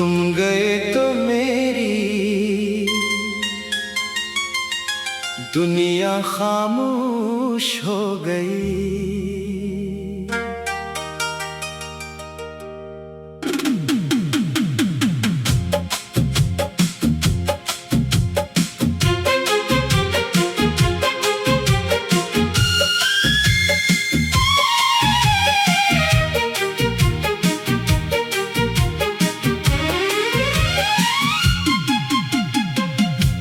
तुम गए तो मेरी दुनिया खामोश हो गई।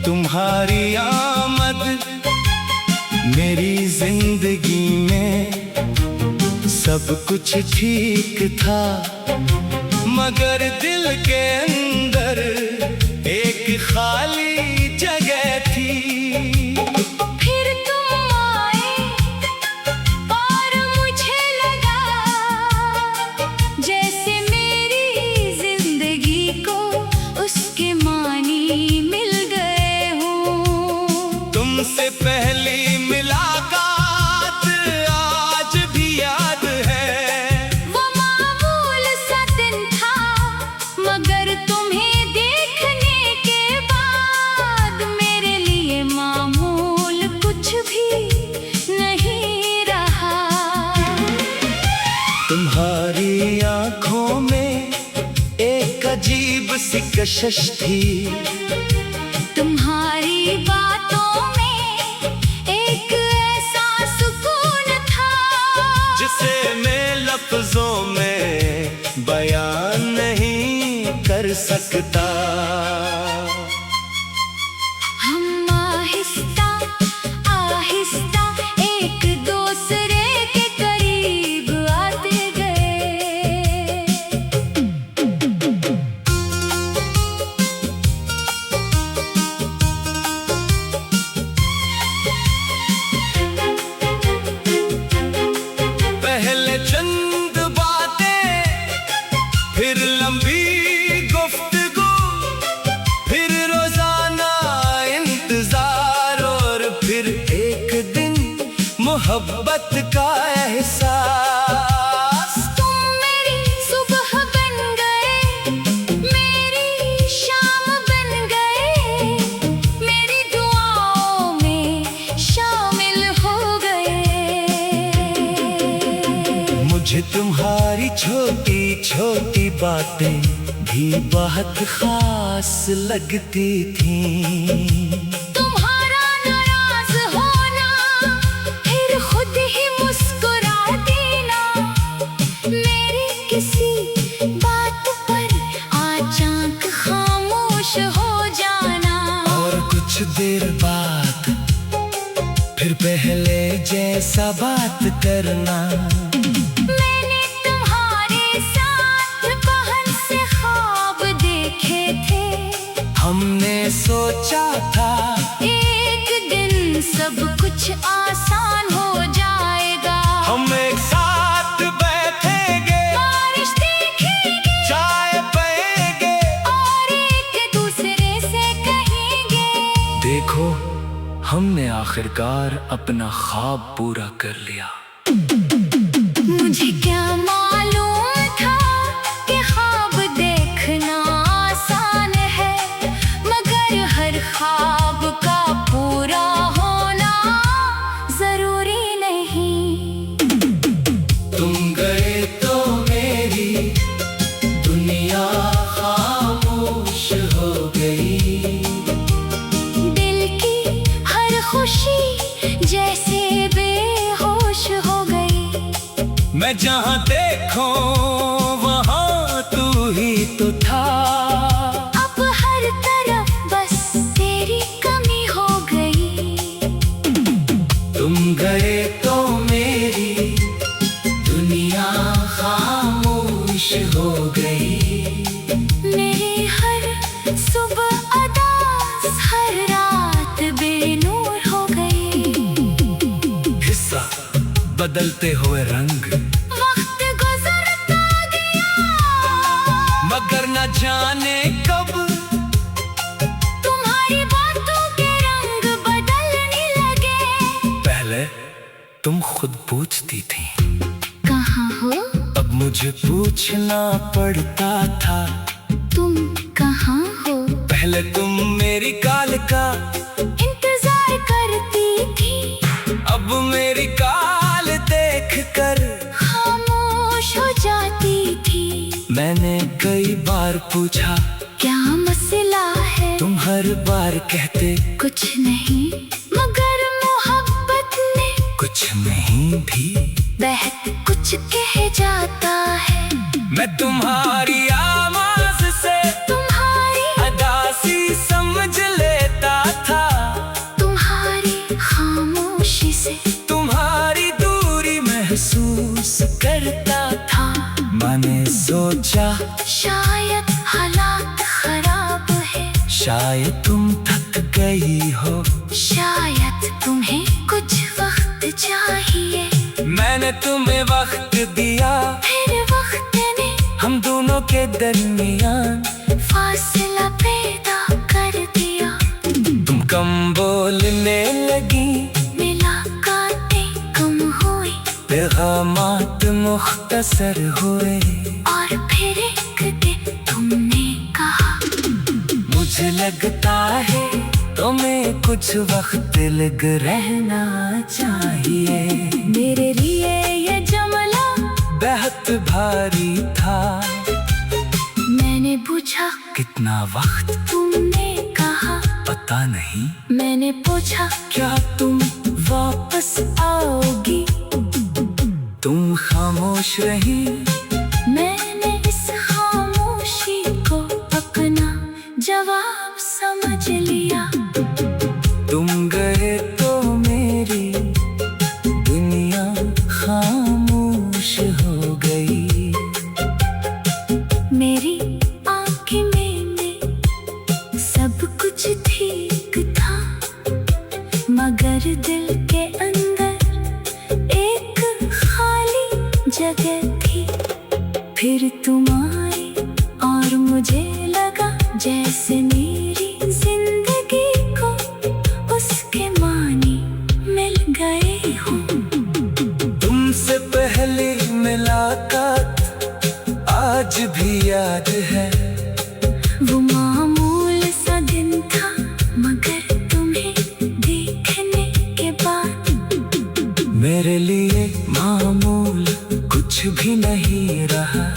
तुम्हारी आमद मेरी जिंदगी में सब कुछ ठीक था, मगर दिल के अंदर एक खाली जगह थी। फिर तुम आए और मुझे लगा जैसे मेरी जिंदगी को उसके मानी मिल गए हों। तुमसे पहली मुलाकात आज भी याद है। वो मामूल सा दिन था, मगर तुम्हें देखने के बाद मेरे लिए मामूल कुछ भी नहीं रहा। तुम्हारी आंखों में एक अजीब सी कशिश थी, तुम्हारी बातों में एक ऐसा सुकून था जिसे मैं लफ्जों में बयान नहीं कर सकता। हम आहिस्ता आहिस्ता एक दूसरे के करीब आते गए। पहले चंद बातें, फिर लंबी गुफ्तगू, फिर रोजाना इंतजार, और फिर एक दिन मोहब्बत का एहसास। तुम मेरी सुबह बन गए, मेरी शाम बन गए, मेरी दुआओं में शामिल हो गए। मुझे तुम्हारी छोटी छोटी बातें भी बहुत खास लगती थीं। तुम्हारा नाराज होना, फिर खुद ही मुस्कुरा देना, मेरी किसी बात पर अचानक खामोश हो जाना, और कुछ देर बाद फिर पहले जैसा बात करना। मैंने तुम्हारे साथ पहन से ख्वाब देखे थे, हमने सोचा था एक दिन सब कुछ आसान हो जाएगा। हम एक साथ बैठेंगे, बारिश देखेंगे, चाय पिएंगे, और एक दूसरे से कहेंगे, देखो हमने आखिरकार अपना ख्वाब पूरा कर लिया। मुझे क्या मालूम था कि ख्वाब देखना आसान है, मगर हर ख्वाब का पूरा होना जरूरी नहीं। तुम गए तो मेरी दुनिया खामोश हो गई। दिल की हर खुशी जैसे बेहोश हो गई। मैं जहाँ देखूं वहाँ तू ही तो था। अब हर तरफ बस तेरी कमी हो गई। तुम गए तो मेरी दुनिया खामोश हो गई। मेरी हर सुबह अदा, हर रात बेनूर हो गई। हिस्सा बदलते हुए रंग, वक्त गुजरता गया, मगर न जाने कब तुम्हारी बातों के रंग बदलने लगे। पहले तुम खुद पूछती थी कहाँ हो? अब मुझे पूछना पड़ता था। तुम पहले तुम मेरी कॉल का इंतजार करती थी, अब मेरी कॉल देख कर खामोश हो जाती थी। मैंने कई बार पूछा क्या मसला है, तुम हर बार कहते कुछ नहीं, मगर मोहब्बत ने कुछ नहीं भी। बहक कुछ कह जाता है। मैं तुम्हारी आवाज से तुम्हारी अदासी समझ लेता था, तुम्हारी खामोशी से तुम्हारी दूरी महसूस करता था। मैंने सोचा शायद हालात खराब है, शायद तुम थक गई हो, शायद तुम्हें कुछ वक्त चाहिए। मैंने तुम्हें वक्त दिया, फिर वक्त ने हम दोनों के दरमियान फासला पैदा कर दिया। तुम कम बोलने लगी, मुलाकातें कम हुई, पैगामात मुख्तसर हुए। और फिर एक दिन तुमने कहा, मुझे लगता है तुम्हें कुछ वक्त लग रहना चाहिए। मेरे लिए ये जुमला बेहद भारी था। मैंने पूछा, कितना वक्त? तुमने कहा, पता नहीं। मैंने पूछा, क्या तुम वापस आओगी? तुम खामोश रही। मैंने इस खामोशी को अपना जवाब समझ लिया। तुम गए तो मेरी दुनिया खामोश हो गई। मेरी आँखें में सब कुछ ठीक था, मगर दिल के अंदर एक खाली जगह थी। फिर तुम आई और मुझे लगा जैसे मेरी जिंदगी को उसके मानी मिल गए हों। तुमसे पहली मुलाकात आज भी याद है। वो मामूल सा दिन था, मगर तुम्हें देखने के बाद मेरे लिए मामूल कुछ भी नहीं रहा।